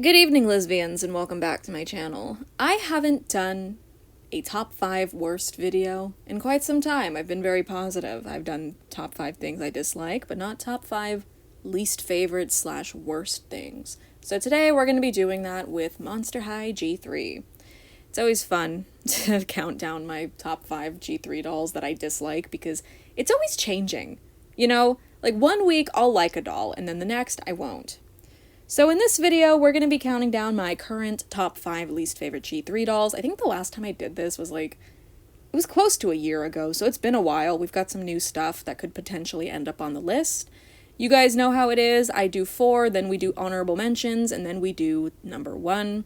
Good evening, lesbians, and welcome back to my channel. I haven't done a top 5 worst video in quite some time. I've been very positive. I've done top 5 things I dislike, but not top 5 least favorite / worst things. So today we're going to be doing that with Monster High G3. It's always fun to count down my top 5 G3 dolls that I dislike because it's always changing. You know, like one week I'll like a doll and then the next I won't. So in this video, we're going to be counting down my current top 5 least favorite G3 dolls. I think the last time I did this was it was close to a year ago, so it's been a while. We've got some new stuff that could potentially end up on the list. You guys know how it is. I do 4, then we do honorable mentions, and then we do number 1.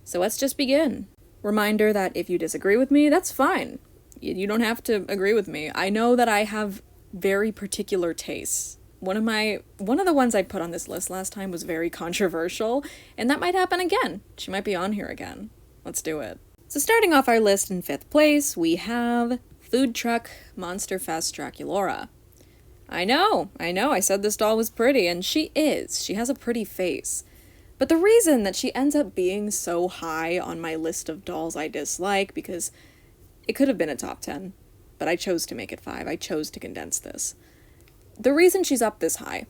So let's just begin. Reminder that if you disagree with me, that's fine. You don't have to agree with me. I know that I have very particular tastes. One of the ones I put on this list last time was very controversial, and that might happen again. She might be on here again. Let's do it. So starting off our list in 5th place, we have Food Truck Monster Fest Draculaura. I know, I said this doll was pretty, and she is. She has a pretty face. But the reason that she ends up being so high on my list of dolls I dislike, because it could have been a top 10, but I chose to make it 5. I chose to condense this. The reason she's up this high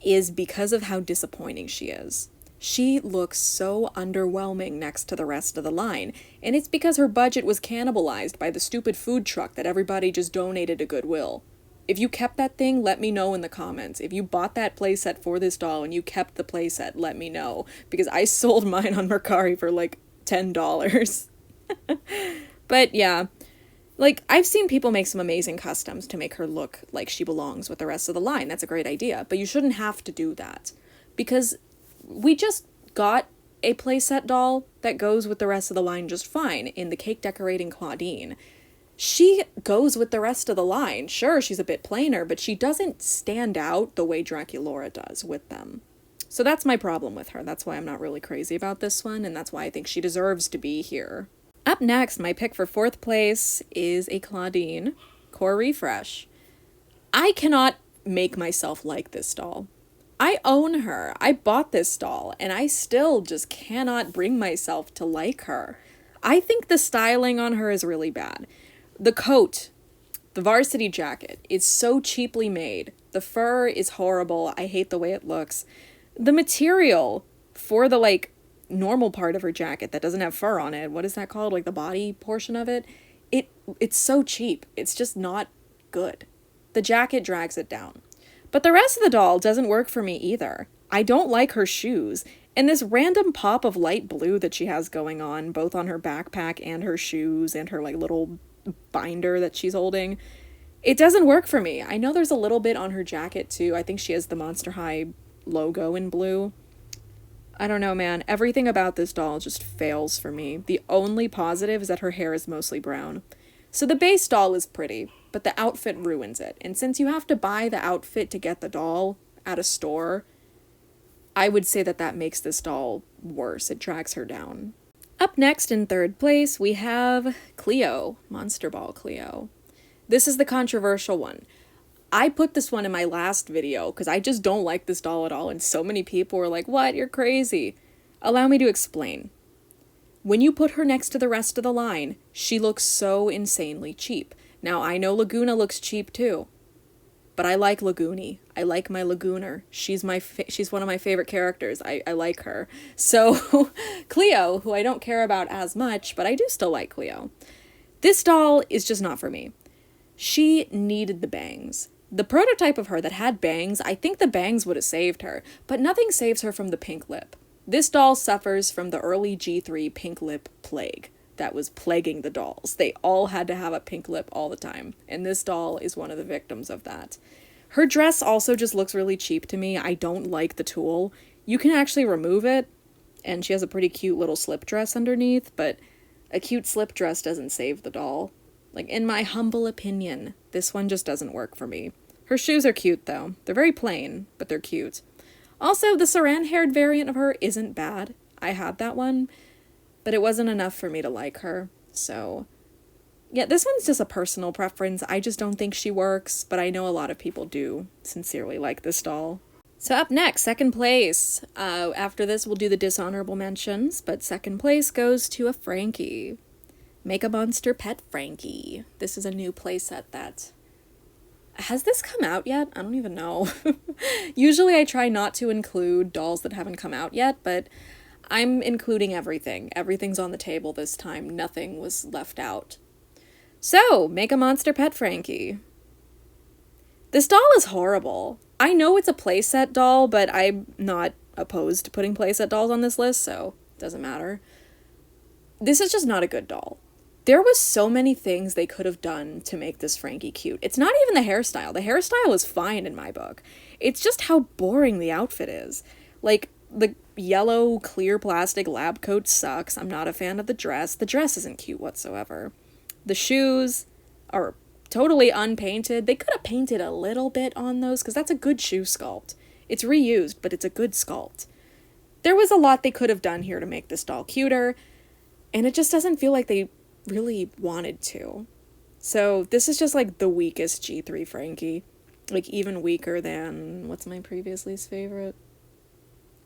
is because of how disappointing she is. She looks so underwhelming next to the rest of the line, and it's because her budget was cannibalized by the stupid food truck that everybody just donated to Goodwill. If you kept that thing, let me know in the comments. If you bought that playset for this doll and you kept the playset, let me know, because I sold mine on Mercari for like $10. But yeah. I've seen people make some amazing customs to make her look like she belongs with the rest of the line. That's a great idea, but you shouldn't have to do that. Because we just got a playset doll that goes with the rest of the line just fine in the cake decorating Claudine. She goes with the rest of the line. Sure, she's a bit plainer, but she doesn't stand out the way Draculaura does with them. So that's my problem with her. That's why I'm not really crazy about this one, and that's why I think she deserves to be here. Up next, my pick for 4th place is a Claudine Core Refresh. I cannot make myself like this doll. I own her. I bought this doll, and I still just cannot bring myself to like her. I think the styling on her is really bad. The coat, the varsity jacket, is so cheaply made. The fur is horrible. I hate the way it looks. The material for the, normal part of her jacket that doesn't have fur on it, what is that called, the body portion of it, it's so cheap. It's just not good. The jacket drags it down. But the rest of the doll doesn't work for me either. I don't like her shoes, and this random pop of light blue that she has going on, both on her backpack and her shoes and her little binder that she's holding, it doesn't work for me. I know there's a little bit on her jacket too. I think she has the Monster High logo in blue. I don't know, man. Everything about this doll just fails for me. The only positive is that her hair is mostly brown. So the base doll is pretty, but the outfit ruins it. And since you have to buy the outfit to get the doll at a store, I would say that makes this doll worse. It drags her down. Up next in 3rd place, we have Cleo, Monster Ball Cleo. This is the controversial one. I put this one in my last video because I just don't like this doll at all, and so many people were like, what? You're crazy. Allow me to explain. When you put her next to the rest of the line, she looks so insanely cheap. Now, I know Laguna looks cheap too, but I like Lagoonie. I like my Lagooner. She's one of my favorite characters. I like her. So, Cleo, who I don't care about as much, but I do still like Cleo. This doll is just not for me. She needed the bangs. The prototype of her that had bangs, I think the bangs would have saved her, but nothing saves her from the pink lip. This doll suffers from the early G3 pink lip plague that was plaguing the dolls. They all had to have a pink lip all the time, and this doll is one of the victims of that. Her dress also just looks really cheap to me. I don't like the tulle. You can actually remove it, and she has a pretty cute little slip dress underneath, but a cute slip dress doesn't save the doll. In my humble opinion, this one just doesn't work for me. Her shoes are cute, though. They're very plain, but they're cute. Also, the saran-haired variant of her isn't bad. I had that one, but it wasn't enough for me to like her. So, yeah, this one's just a personal preference. I just don't think she works, but I know a lot of people do sincerely like this doll. So up next, second place. After this, we'll do the dishonorable mentions, but second place goes to a Frankie. Make a Monster Pet Frankie. This is a new playset that... Has this come out yet? I don't even know. Usually I try not to include dolls that haven't come out yet, but I'm including everything. Everything's on the table this time. Nothing was left out. So, Make a Monster Pet Frankie. This doll is horrible. I know it's a playset doll, but I'm not opposed to putting playset dolls on this list, so it doesn't matter. This is just not a good doll. There was so many things they could have done to make this Frankie cute. It's not even the hairstyle. The hairstyle is fine in my book. It's just how boring the outfit is. Like, the yellow clear plastic lab coat sucks. I'm not a fan of the dress. The dress isn't cute whatsoever. The shoes are totally unpainted. They could have painted a little bit on those because that's a good shoe sculpt. It's reused, but it's a good sculpt. There was a lot they could have done here to make this doll cuter, and it just doesn't feel like they really wanted to. So this is just like the weakest G3 Frankie. Like even weaker than, what's my previous least favorite?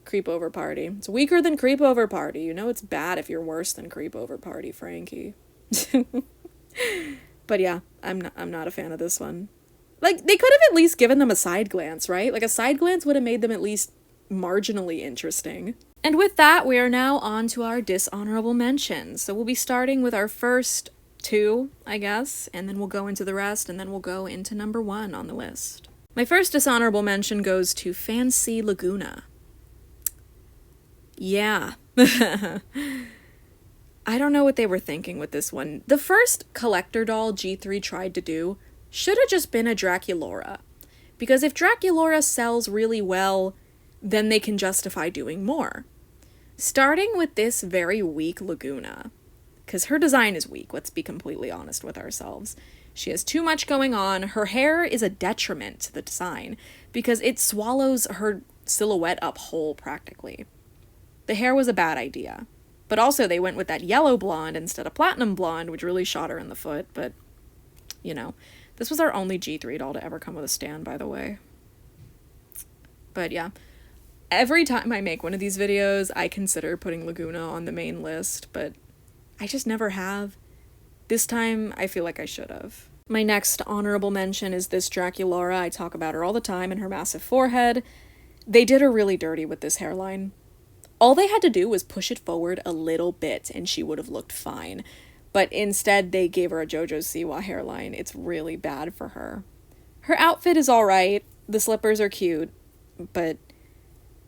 Creepover Party. It's weaker than Creepover Party. You know it's bad if you're worse than Creepover Party Frankie. But yeah, I'm not a fan of this one. Like, they could have at least given them a side glance, right? Like, a side glance would have made them at least marginally interesting. And with that, we are now on to our dishonorable mentions. So we'll be starting with our first two, I guess, and then we'll go into the rest, and then we'll go into number 1 on the list. My first dishonorable mention goes to Fancy Laguna. Yeah. I don't know what they were thinking with this one. The first collector doll G3 tried to do should have just been a Draculaura. Because if Draculaura sells really well, then they can justify doing more. Starting with this very weak Laguna. Because her design is weak, let's be completely honest with ourselves. She has too much going on. Her hair is a detriment to the design because it swallows her silhouette up whole practically. The hair was a bad idea. But also they went with that yellow blonde instead of platinum blonde, which really shot her in the foot, but, you know. This was our only G3 doll to ever come with a stand, by the way. But yeah. Every time I make one of these videos, I consider putting Laguna on the main list, but I just never have. This time, I feel like I should have. My next honorable mention is this Draculaura. I talk about her all the time and her massive forehead. They did her really dirty with this hairline. All they had to do was push it forward a little bit and she would have looked fine. But instead, they gave her a JoJo Siwa hairline. It's really bad for her. Her outfit is alright. The slippers are cute. But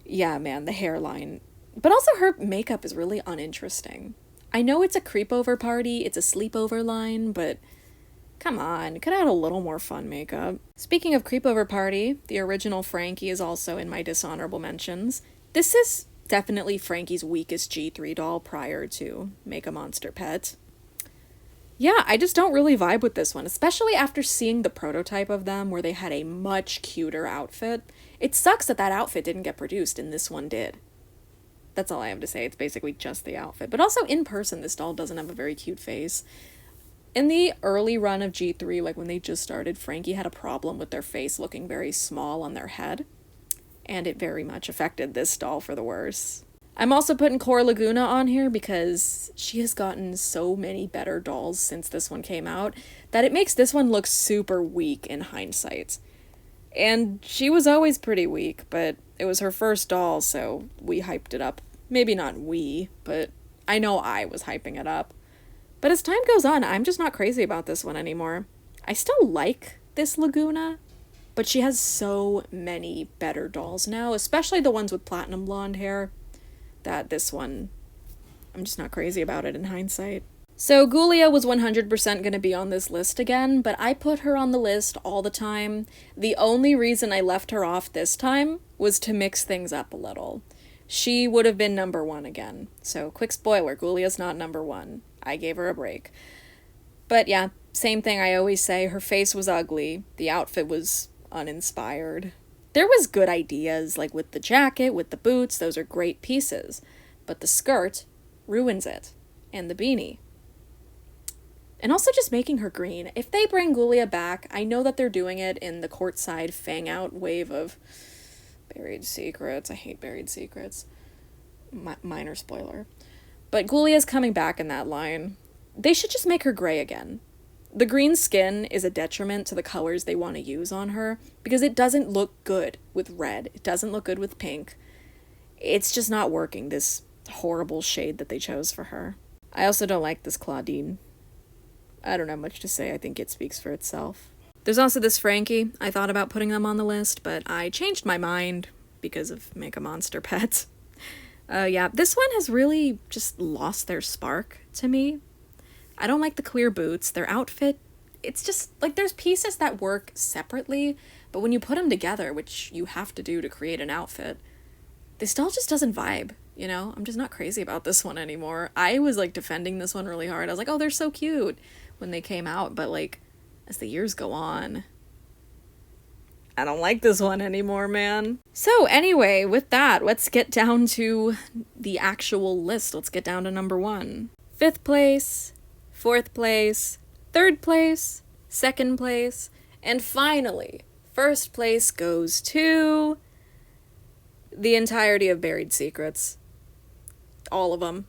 yeah, man, the hairline. But also her makeup is really uninteresting. I know it's a creepover party, it's a sleepover line, but come on, could have had a little more fun makeup. Speaking of creepover party, the original Frankie is also in my dishonorable mentions. This is definitely Frankie's weakest G3 doll prior to Make a Monster Pet. Yeah, I just don't really vibe with this one, especially after seeing the prototype of them where they had a much cuter outfit. It sucks that that outfit didn't get produced and this one did. That's all I have to say. It's basically just the outfit. But also in person, this doll doesn't have a very cute face. In the early run of G3, like when they just started, Frankie had a problem with their face looking very small on their head. And it very much affected this doll for the worse. I'm also putting Core Laguna on here because she has gotten so many better dolls since this one came out that it makes this one look super weak in hindsight. And she was always pretty weak, but it was her first doll, so we hyped it up. Maybe not we, but I know I was hyping it up. But as time goes on, I'm just not crazy about this one anymore. I still like this Laguna, but she has so many better dolls now, especially the ones with platinum blonde hair, that this one, I'm just not crazy about it in hindsight. So Ghoulia was 100% going to be on this list again, but I put her on the list all the time. The only reason I left her off this time was to mix things up a little. She would have been number 1 again. So quick spoiler, Ghoulia's not number 1. I gave her a break. But yeah, same thing I always say, her face was ugly, the outfit was uninspired. There was good ideas, like with the jacket, with the boots, those are great pieces. But the skirt ruins it. And the beanie. And also just making her green. If they bring Ghoulia back, I know that they're doing it in the courtside fang out wave of Buried Secrets. I hate Buried Secrets. Minor spoiler. But Ghoulia's coming back in that line. They should just make her gray again. The green skin is a detriment to the colors they want to use on her because it doesn't look good with red. It doesn't look good with pink. It's just not working, this horrible shade that they chose for her. I also don't like this Claudine. I don't have much to say. I think it speaks for itself. There's also this Frankie. I thought about putting them on the list, but I changed my mind because of Make a Monster Pet. Yeah, this one has really just lost their spark to me. I don't like the queer boots. Their outfit, it's just, like, there's pieces that work separately, but when you put them together, which you have to do to create an outfit, this doll just doesn't vibe, you know? I'm just not crazy about this one anymore. I was, like, defending this one really hard. I was like, oh, they're so cute when they came out, but, like, as the years go on, I don't like this one anymore, man. So anyway, with that, let's get down to the actual list. Let's get down to number 1. 5th place, 4th place, 3rd place, 2nd place, and finally, 1st place goes to the entirety of Buried Secrets. All of them.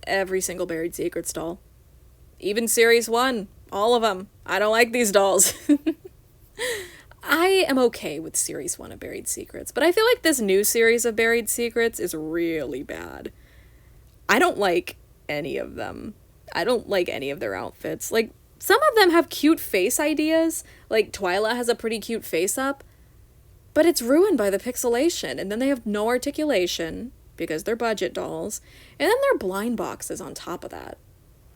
Every single Buried Secrets doll. Even Series 1. All of them. I don't like these dolls. I am okay with Series 1 of Buried Secrets, but I feel like this new series of Buried Secrets is really bad. I don't like any of them. I don't like any of their outfits. Like, some of them have cute face ideas. Like, Twyla has a pretty cute face up, but it's ruined by the pixelation, and then they have no articulation, because they're budget dolls, and then they're blind boxes on top of that.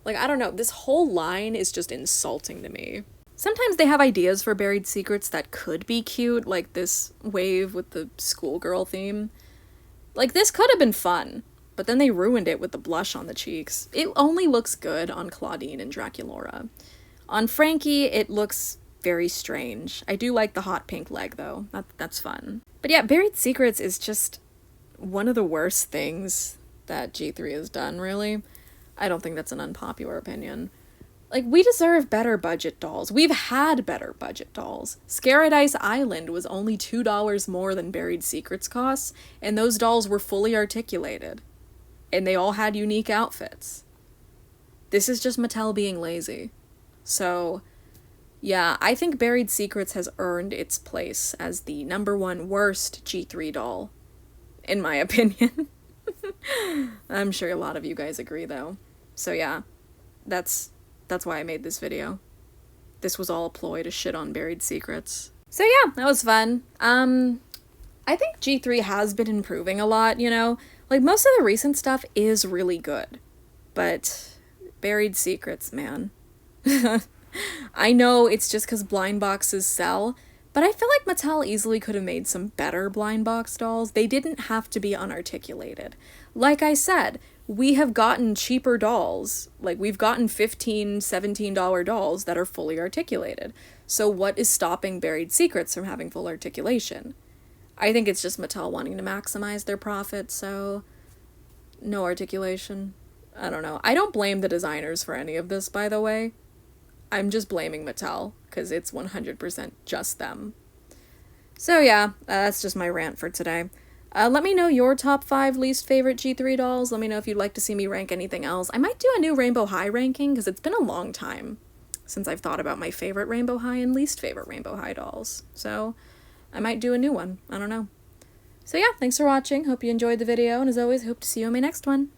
Like, I don't know, this whole line is just insulting to me. Sometimes they have ideas for Buried Secrets that could be cute, like this wave with the schoolgirl theme. Like, this could have been fun, but then they ruined it with the blush on the cheeks. It only looks good on Claudine and Draculaura. On Frankie, it looks very strange. I do like the hot pink leg, though. That's fun. But yeah, Buried Secrets is just one of the worst things that G3 has done, really. I don't think that's an unpopular opinion. Like, we deserve better budget dolls. We've had better budget dolls. Scaradise Island was only $2 more than Buried Secrets costs, and those dolls were fully articulated. And they all had unique outfits. This is just Mattel being lazy. So, yeah, I think Buried Secrets has earned its place as the #1 worst G3 doll, in my opinion. I'm sure a lot of you guys agree, though. So yeah, that's why I made this video. This was all a ploy to shit on Buried Secrets. So yeah, that was fun. I think G3 has been improving a lot, you know? Like, most of the recent stuff is really good. But Buried Secrets, man. I know it's just because blind boxes sell, but I feel like Mattel easily could have made some better blind box dolls. They didn't have to be unarticulated. Like I said, we have gotten cheaper dolls. Like, we've gotten $15, $17 dolls that are fully articulated. So what is stopping Buried Secrets from having full articulation? I think it's just Mattel wanting to maximize their profit, so no articulation. I don't know. I don't blame the designers for any of this, by the way. I'm just blaming Mattel, because it's 100% just them. So yeah, that's just my rant for today. Let me know your top 5 least favorite G3 dolls. Let me know if you'd like to see me rank anything else. I might do a new Rainbow High ranking, because it's been a long time since I've thought about my favorite Rainbow High and least favorite Rainbow High dolls. So I might do a new one. I don't know. So yeah, thanks for watching. Hope you enjoyed the video, and as always, hope to see you in my next one.